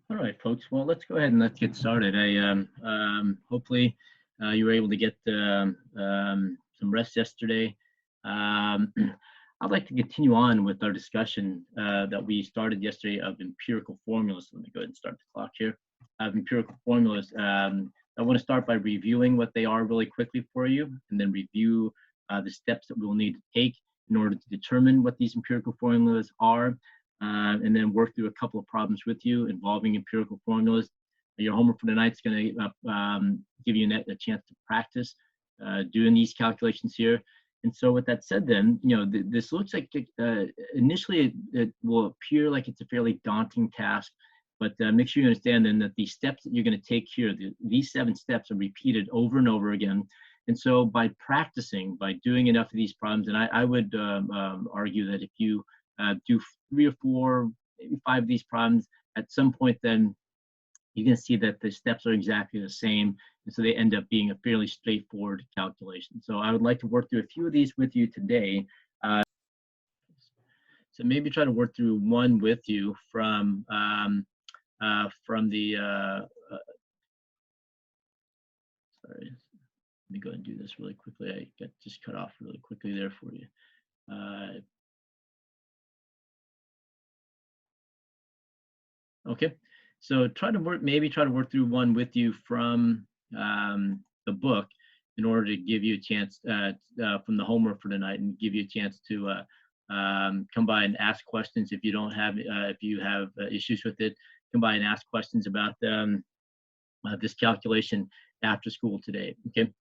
All right, folks. Well, let's go ahead and let's get started. Hopefully you were able to get some rest yesterday. Um, I'd like to continue on with our discussion that we started yesterday of empirical formulas. Let me go ahead and start the clock here. Of empirical formulas. I want to start by reviewing what they are really quickly for you, and then review the steps that we'll need to take in order to determine what these empirical formulas are, and then work through a couple of problems with you involving empirical formulas. Your homework for tonight is going to give you a chance to practice doing these calculations here. And so with that said, then, this looks like initially it will appear like it's a fairly daunting task, but make sure you understand then that the steps that you're going to take here, these 7 steps are repeated over and over again. And so by practicing, by doing enough of these problems, and I would argue that if you do 3 or 4, maybe 5 of these problems, at some point then you're going to see that the steps are exactly the same. And so they end up being a fairly straightforward calculation. So I would like to work through a few of these with you today. So maybe try to work through one with you from the, sorry, let me go ahead and do this really quickly. I got just cut off really quickly there for you. Okay, so try to work through one with you from the book in order to give you a chance from the homework for tonight, and give you a chance to come by and ask questions if you don't have if you have issues with it. Come by and ask questions about this calculation after school today. Okay.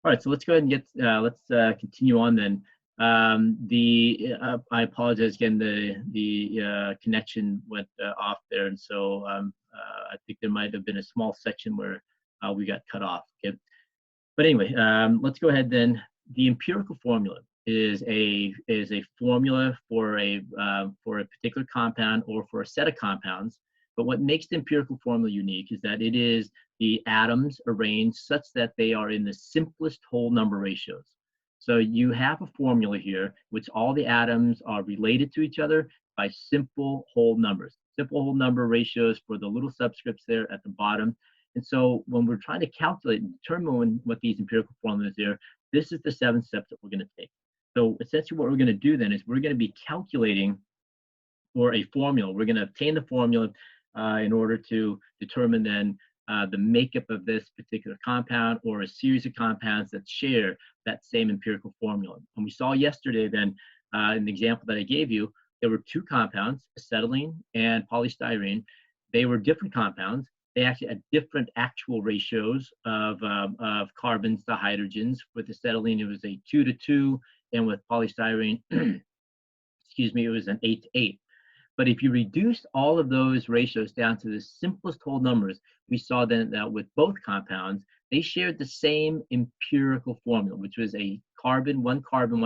All right, so let's go ahead and get let's continue on then. I apologize again. The connection went off there, and so I think there might have been a small section where we got cut off. Okay, but anyway, let's go ahead then. The empirical formula is a formula for a particular compound or for a set of compounds. But what makes the empirical formula unique is that it is the atoms arranged such that they are in the simplest whole number ratios. So you have a formula here which all the atoms are related to each other by simple whole numbers. Simple whole number ratios for the little subscripts there at the bottom. And so when we're trying to calculate and determine what these empirical formulas are, this is the 7 steps that we're going to take. So essentially what we're going to do then is we're going to be calculating for a formula. We're going to obtain the formula in order to determine then the makeup of this particular compound or a series of compounds that share that same empirical formula. And we saw yesterday then in the example that I gave you, there were 2 compounds, acetylene and polystyrene. They were different compounds. They actually had different actual ratios of carbons to hydrogens. With acetylene, it was a 2-to-2, and with polystyrene, excuse me, it was an 8-to-8. But if you reduce all of those ratios down to the simplest whole numbers, we saw then that with both compounds, they shared the same empirical formula, which was a carbon, 1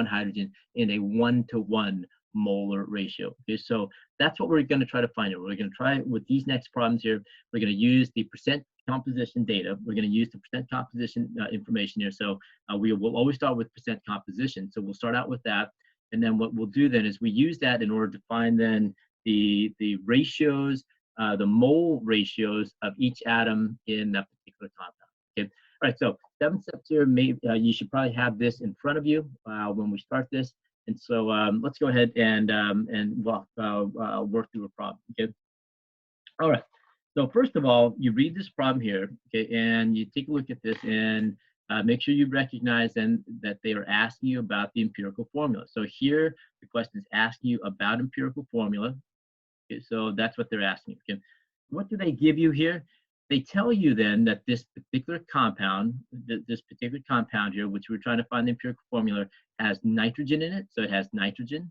hydrogen, in a 1-to-1 molar ratio. Okay, so that's what we're going to try to find out. We're going to try with these next problems here. We're going to use the percent composition data. We're going to use the percent composition information here. So we will always start with percent composition. So we'll start out with that. And then what we'll do then is we use that in order to find then the ratios, the mole ratios of each atom in that particular compound. Okay. All right. So 7 steps here. Maybe you should probably have this in front of you when we start this. And so let's go ahead and work through a problem. Okay. All right. So first of all, you read this problem here, okay, and you take a look at this and make sure you recognize then that they are asking you about the empirical formula. So here, the question is asking you about empirical formula. Okay, so that's what they're asking. Okay, what do they give you here? They tell you then that this particular compound, here, which we're trying to find the empirical formula, has nitrogen in it. So it has nitrogen,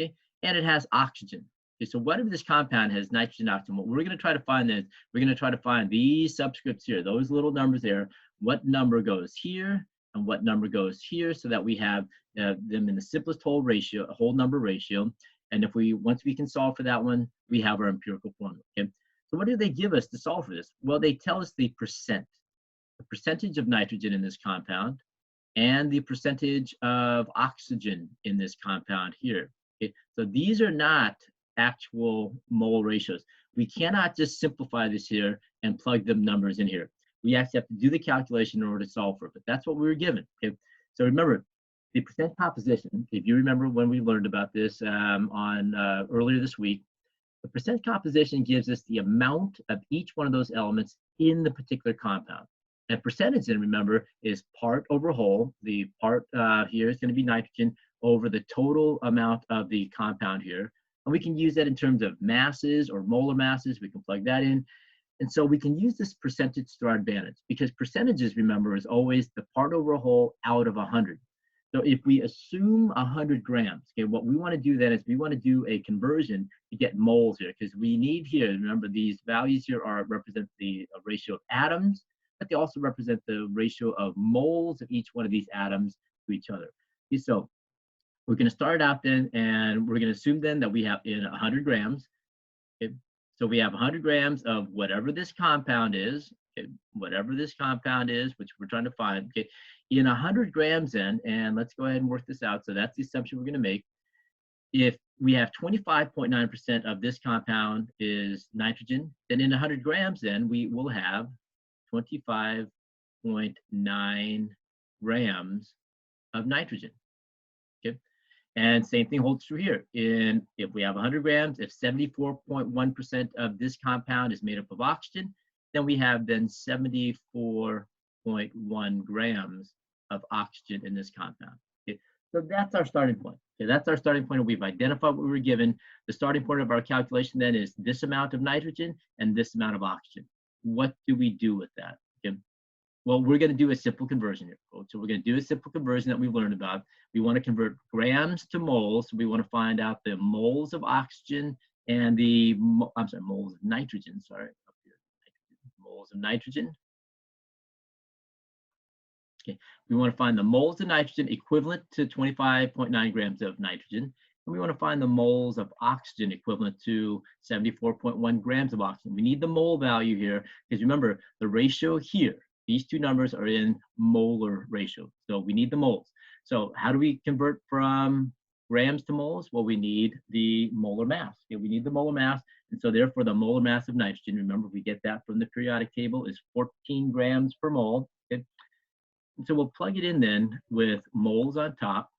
okay, and it has oxygen. Okay, so whatever this compound has nitrogen, oxygen, what we're going to try to find is we're going to try to find these subscripts here, those little numbers there, what number goes here and what number goes here, so that we have them in the simplest whole number ratio. And if once we can solve for that one, we have our empirical formula. Okay. So what do they give us to solve for this? Well, they tell us the percentage of nitrogen in this compound, and the percentage of oxygen in this compound here. Okay. So these are not actual mole ratios. we cannot just simplify this here and plug the numbers in here. We actually have to do the calculation in order to solve for it, but that's what we were given. Okay, so remember, the percent composition, if you remember when we learned about this earlier this week, the percent composition gives us the amount of each one of those elements in the particular compound. And percentage, then remember, is part over whole. The part here is going to be nitrogen over the total amount of the compound here. And we can use that in terms of masses or molar masses. We can plug that in. And so we can use this percentage to our advantage, because percentages, remember, is always the part over whole out of 100. So if we assume 100 grams, okay, what we want to do then is we want to do a conversion to get moles here, because we need here, remember, these values here represent the ratio of atoms, but they also represent the ratio of moles of each one of these atoms to each other. Okay, so we're going to start out then, and we're going to assume then that we have in 100 grams. Okay, so we have 100 grams of whatever this compound is, okay, whatever this compound is, which we're trying to find. Okay, in 100 grams then, and let's go ahead and work this out. So that's the assumption we're going to make. If we have 25.9% of this compound is nitrogen, then in 100 grams then we will have 25.9 grams of nitrogen. Okay, and same thing holds true here. If we have 100 grams, if 74.1% of this compound is made up of oxygen, then we have then 74.1 grams of oxygen in this compound. Okay, so that's our starting point. Okay, that's our starting point. We've identified what we were given. The starting point of our calculation then is this amount of nitrogen and this amount of oxygen. What do we do with that? Okay, well, we're going to do a simple conversion here. So we're going to do a simple conversion that we've learned about. We want to convert grams to moles. So we want to find out the moles of oxygen and the, moles of nitrogen, sorry, up here, moles of nitrogen. Okay, we want to find the moles of nitrogen equivalent to 25.9 grams of nitrogen. And we want to find the moles of oxygen equivalent to 74.1 grams of oxygen. We need the mole value here, because remember, the ratio here, these two numbers are in molar ratio. So we need the moles. So how do we convert from grams to moles? Well, we need the molar mass. Okay, we need the molar mass. And so therefore, the molar mass of nitrogen, remember, we get that from the periodic table, is 14 grams per mole. Okay? And so we'll plug it in then with moles on top,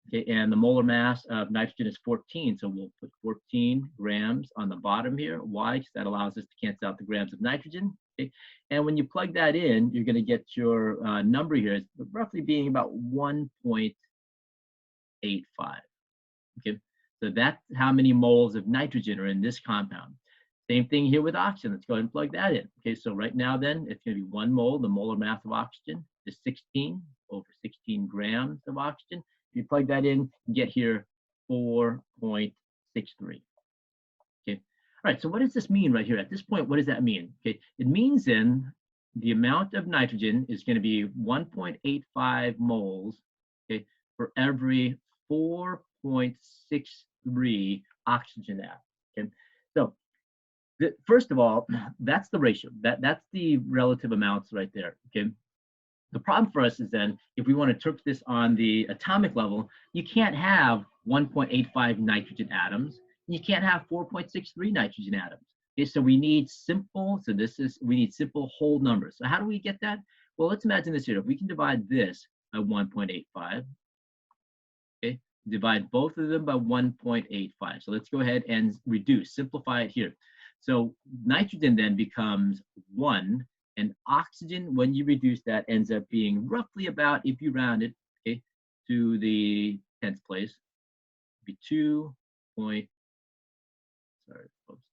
okay, and the molar mass of nitrogen is 14, so we'll put 14 grams on the bottom here. Why? Because that allows us to cancel out the grams of nitrogen. Okay, and when you plug that in, you're going to get your number here is roughly being about 1.85. Okay, so that's how many moles of nitrogen are in this compound. Same thing here with oxygen. Let's go ahead and plug that in. Okay, so right now then, it's going to be 1 mole. The molar mass of oxygen is 16, over 16 grams of oxygen. If you plug that in, you get here 4.63. Okay, all right, so what does this mean right here? At this point, what does that mean? Okay, it means then the amount of nitrogen is going to be 1.85 moles, okay, for every 4.63 oxygen atoms. Okay, so first of all, that's the ratio. That's the relative amounts right there. Okay. The problem for us is then, if we want to interpret this on the atomic level, you can't have 1.85 nitrogen atoms. You can't have 4.63 nitrogen atoms. Okay, so we need simple. We need simple whole numbers. So how do we get that? Well, let's imagine this here. If we can divide this by 1.85, okay, divide both of them by 1.85. So let's go ahead and simplify it here. So nitrogen then becomes 1, and oxygen, when you reduce that, ends up being roughly about, if you round it, okay, to the 10th place, be 2.5,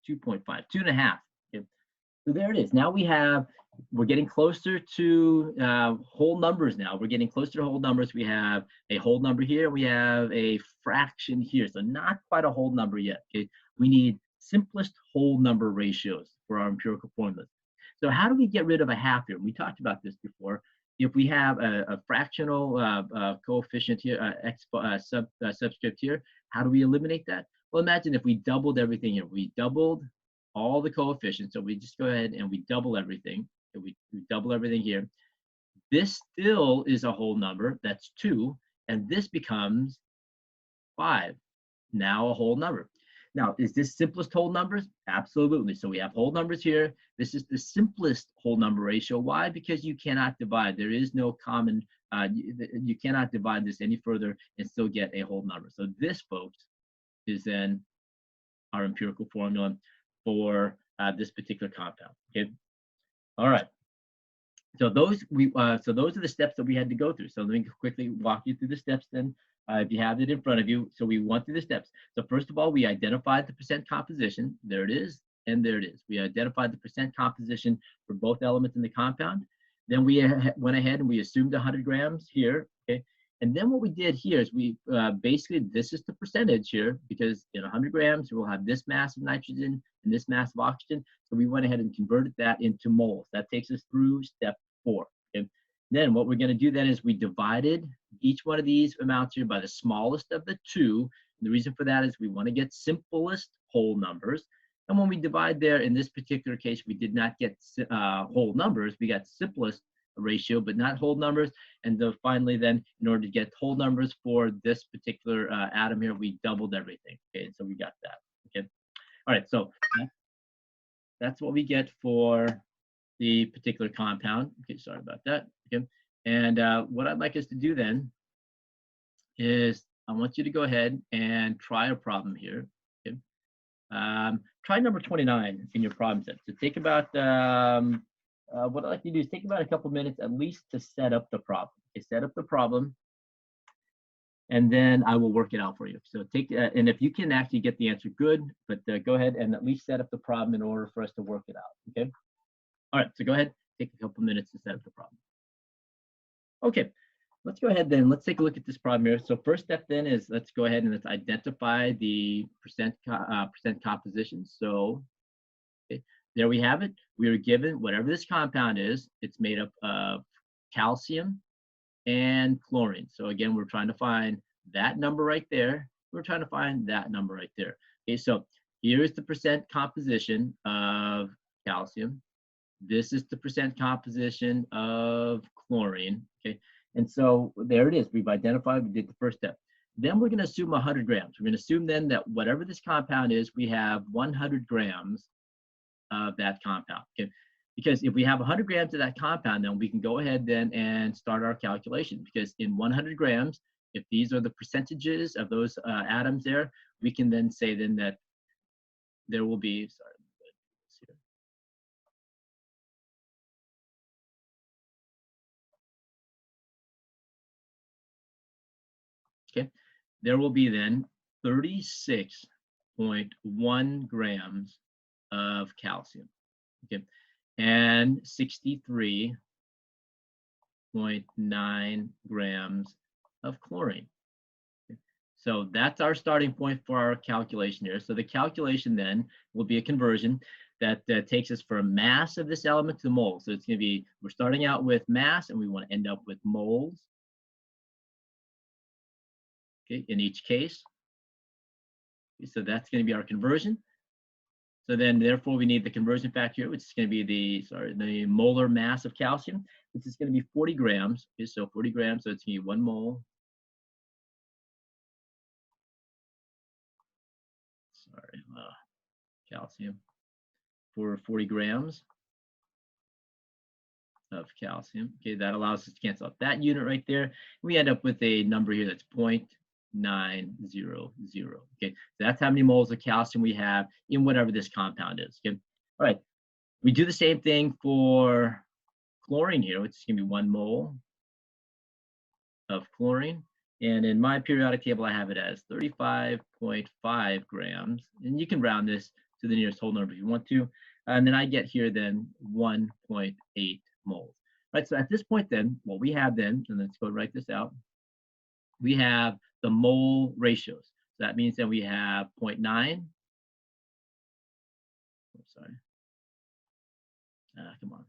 2.5. Okay. So there it is. Now we're getting closer to whole numbers now. We're getting closer to whole numbers. We have a whole number here. We have a fraction here. So not quite a whole number yet. Okay. We need simplest whole number ratios for our empirical formulas. So how do we get rid of a half here? We talked about this before. If we have a fractional coefficient here, subscript here, how do we eliminate that? Well, imagine if we doubled everything here. We doubled all the coefficients. So we just go ahead and we double everything. We double everything here. This still is a whole number. That's 2. And this becomes 5. Now a whole number. Now, is this simplest whole numbers? Absolutely. So we have whole numbers here. This is the simplest whole number ratio. Why? Because you cannot divide. There is no common, you cannot divide this any further and still get a whole number. So this, folks, is then our empirical formula for this particular compound. Okay. All right. So those are the steps that we had to go through. So let me quickly walk you through the steps then, if you have it in front of you. So we went through the steps. So first of all, we identified the percent composition. There it is, and there it is. We identified the percent composition for both elements in the compound. Then we went ahead and we assumed 100 grams here. Okay. And then what we did here is we basically, this is the percentage here, because in 100 grams, we'll have this mass of nitrogen and this mass of oxygen. So we went ahead and converted that into moles. That takes us through step 4. Okay. Then what we're going to do then is we divided each one of these amounts here by the smallest of the two. And the reason for that is we want to get simplest whole numbers. And when we divide there, in this particular case, we did not get whole numbers. We got simplest ratio, but not whole numbers. And finally, then, in order to get whole numbers for this particular atom here, we doubled everything. Okay, so we got that. Okay, all right. So that's what we get for the particular compound. Okay, sorry about that. Okay, and what I'd like us to do then is I want you to go ahead and try a problem here. Okay, try number 29 in your problem set. So take about what I'd like you to do is take about a couple minutes at least to set up the problem. Okay, set up the problem, and then I will work it out for you. So take, and if you can actually get the answer, good, but go ahead and at least set up the problem in order for us to work it out, okay? All right, so go ahead, take a couple minutes to set up the problem. Okay, let's go ahead then, let's take a look at this problem here. So first step then is let's go ahead and let's identify the percent composition. So, okay, there we have it. We are given whatever this compound is, it's made up of calcium and chlorine. So again, we're trying to find that number right there. We're trying to find that number right there. Okay, so here is the percent composition of calcium. This is the percent composition of chlorine. Okay, and so there it is. We've identified, we did the first step. Then we're going to assume 100 grams. We're going to assume then that whatever this compound is, we have 100 grams of that compound. Okay, because if we have 100 grams of that compound, then we can go ahead then and start our calculation, because in 100 grams, if these are the percentages of those atoms there, we can then say then that there will be, sorry, okay, there will be then 36.1 grams of calcium, okay, and 63.9 grams of chlorine. Okay. So that's our starting point for our calculation here. So the calculation then will be a conversion that takes us from mass of this element to moles. So it's going to be, we're starting out with mass and we want to end up with moles. Okay, in each case. Okay, so that's going to be our conversion. So then, therefore, we need the conversion factor here, which is going to be the molar mass of calcium, which is going to be 40 grams. Okay, so 40 grams, so it's going to be 1 mole. Sorry, calcium for 40 grams of calcium. Okay, that allows us to cancel out that unit right there. We end up with a number here that's 0.900. Okay, so that's how many moles of calcium we have in whatever this compound is. Okay, all right. We do the same thing for chlorine here, which is going to be 1 mole of chlorine. And in my periodic table, I have it as 35.5 grams. And you can round this to the nearest whole number if you want to. And then I get here then 1.8 moles. Right, so at this point then, what we have then, and let's go write this out, we have the mole ratios. So that means that we have 0.9. Oh, sorry. Come on.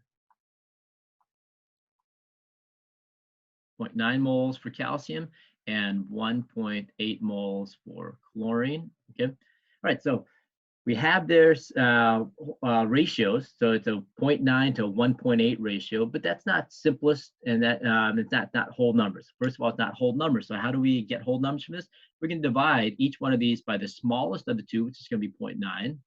0.9 moles for calcium and 1.8 moles for chlorine. Okay. All right. So we have their ratios, so it's a 0.9 to 1.8 ratio, but that's not simplest, and that it's not whole numbers. First of all, it's not whole numbers. So how do we get whole numbers from this? We're going to divide each one of these by the smallest of the two, which is going to be 0.9.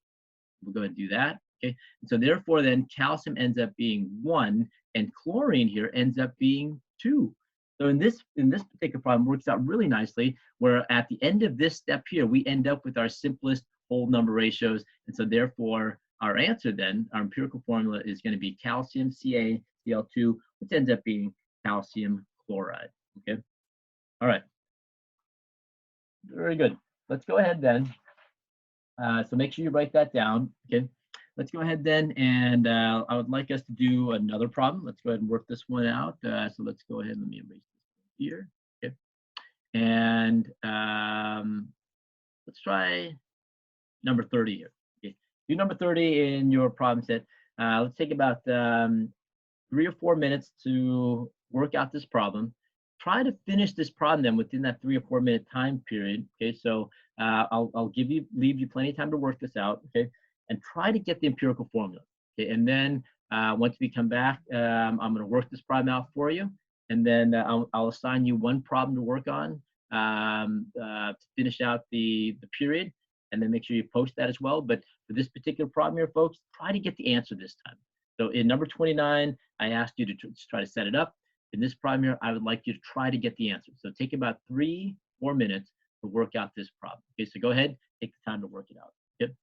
We'll go ahead and do that. Okay, and so therefore, then calcium ends up being 1, and chlorine here ends up being 2. So in this particular problem, works out really nicely, where at the end of this step here, we end up with our simplest whole number ratios. And so therefore, our answer then, our empirical formula is going to be calcium CaCl2, which ends up being calcium chloride. Okay. All right. Very good. Let's go ahead then. So make sure you write that down. Okay. Let's go ahead then, and I would like us to do another problem. Let's go ahead and work this one out. So let's go ahead and let me erase this here. Okay. And let's try number 30 here. Okay. Do number 30 in your problem set. Let's take about 3 or 4 minutes to work out this problem. Try to finish this problem then within that 3 or 4 minute time period. Okay, so I'll leave you plenty of time to work this out. Okay, and try to get the empirical formula. Okay, and then once we come back, I'm going to work this problem out for you, and then I'll assign you one problem to work on to finish out the period, and then make sure you post that as well. But for this particular problem here, folks, try to get the answer this time. So in number 29, I asked you to try to set it up. In this problem here, I would like you to try to get the answer. So take about 3 or 4 minutes to work out this problem. Okay, so go ahead, take the time to work it out. Yep.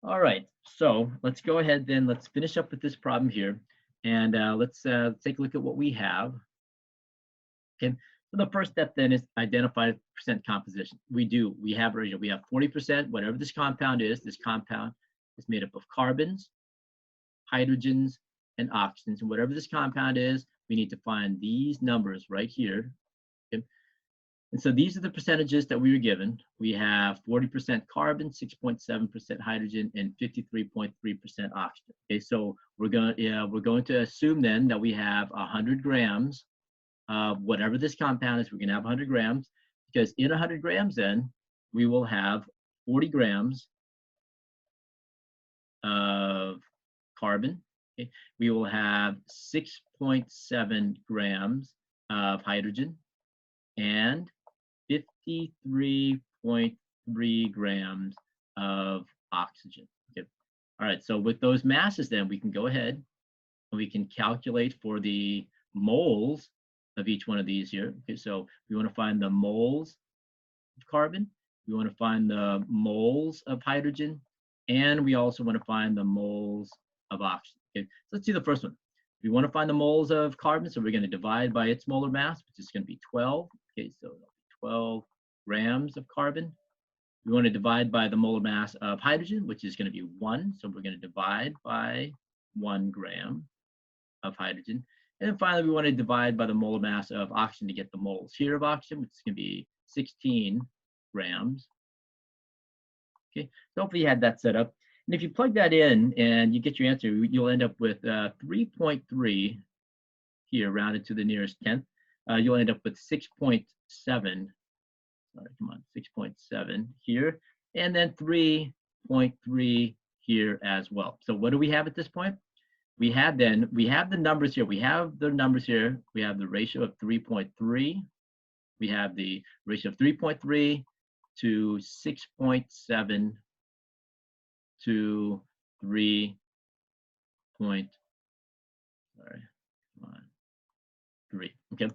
All right, so let's go ahead then. Let's finish up with this problem here. And let's take a look at what we have. Okay, so the first step then is identify percent composition. We have 40%, whatever this compound is. This compound is made up of carbons, hydrogens, and oxygens. And whatever this compound is, we need to find these numbers right here. Okay? And so these are the percentages that we were given. We have 40% carbon, 6.7% hydrogen, and 53.3% oxygen. Okay, so we're going to assume then that we have 100 grams of whatever this compound is. We're going to have 100 grams, because in 100 grams then we will have 40 grams of carbon. Okay. We will have 6.7 grams of hydrogen and 53.3 grams of oxygen. Okay. All right, so with those masses then, we can go ahead and we can calculate for the moles of each one of these here. Okay, so we want to find the moles of carbon, we want to find the moles of hydrogen, and we also want to find the moles of oxygen. Okay, so let's do the first one. We want to find the moles of carbon, so we're going to divide by its molar mass, which is going to be 12. Okay, so 12 grams of carbon. We want to divide by the molar mass of hydrogen, which is going to be 1. So we're going to divide by 1 gram of hydrogen. And then finally, we want to divide by the molar mass of oxygen to get the moles here of oxygen, which is going to be 16 grams. Okay, so hopefully you had that set up. And if you plug that in and you get your answer, you'll end up with 3.3 here, rounded to the nearest tenth. You'll end up with 6.7. Sorry, come on, 6.7 here, and then 3.3 here as well. So what do we have at this point? We have the numbers here. We have the numbers here. We have the ratio of 3.3. We have the ratio of 3.3 to 6.7 to 3. Sorry, come on, 3. Okay,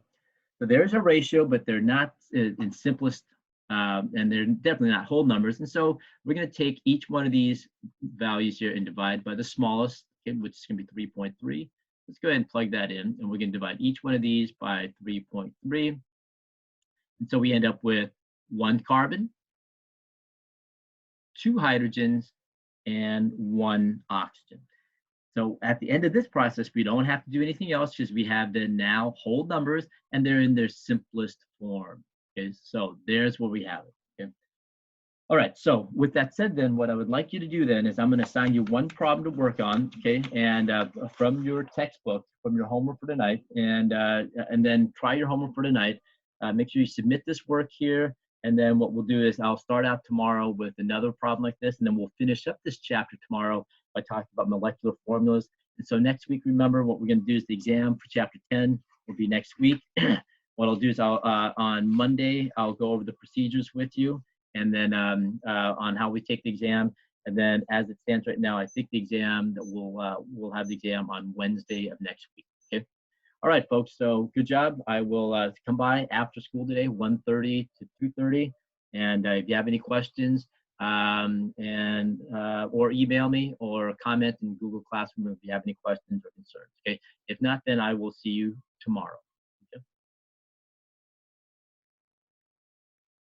so there's a ratio, but they're not in simplest, and they're definitely not whole numbers. And so we're going to take each one of these values here and divide by the smallest, okay, which is going to be 3.3. Let's go ahead and plug that in, and we're going to divide each one of these by 3.3. And so we end up with 1 carbon, 2 hydrogens, and 1 oxygen. So at the end of this process, we don't have to do anything else, because we have the now whole numbers and they're in their simplest form. Okay, so there's where we have it. Okay. All right, so with that said, then what I would like you to do then is I'm going to assign you one problem to work on, okay, and from your textbook, from your homework for tonight, and then try your homework for tonight. Make sure you submit this work here And then what we'll do is I'll start out tomorrow with another problem like this, and then we'll finish up this chapter tomorrow by talking about molecular formulas. And so next week, remember what we're going to do is the exam for chapter 10 will be next week. What I'll do is on Monday, I'll go over the procedures with you, and then on how we take the exam. And then as it stands right now, I think the exam that we'll have the exam on Wednesday of next week. Okay. All right, folks. So good job. I will come by after school today, 1:30 to 2:30. And if you have any questions, or email me or comment in Google Classroom if you have any questions or concerns. Okay. If not, then I will see you tomorrow.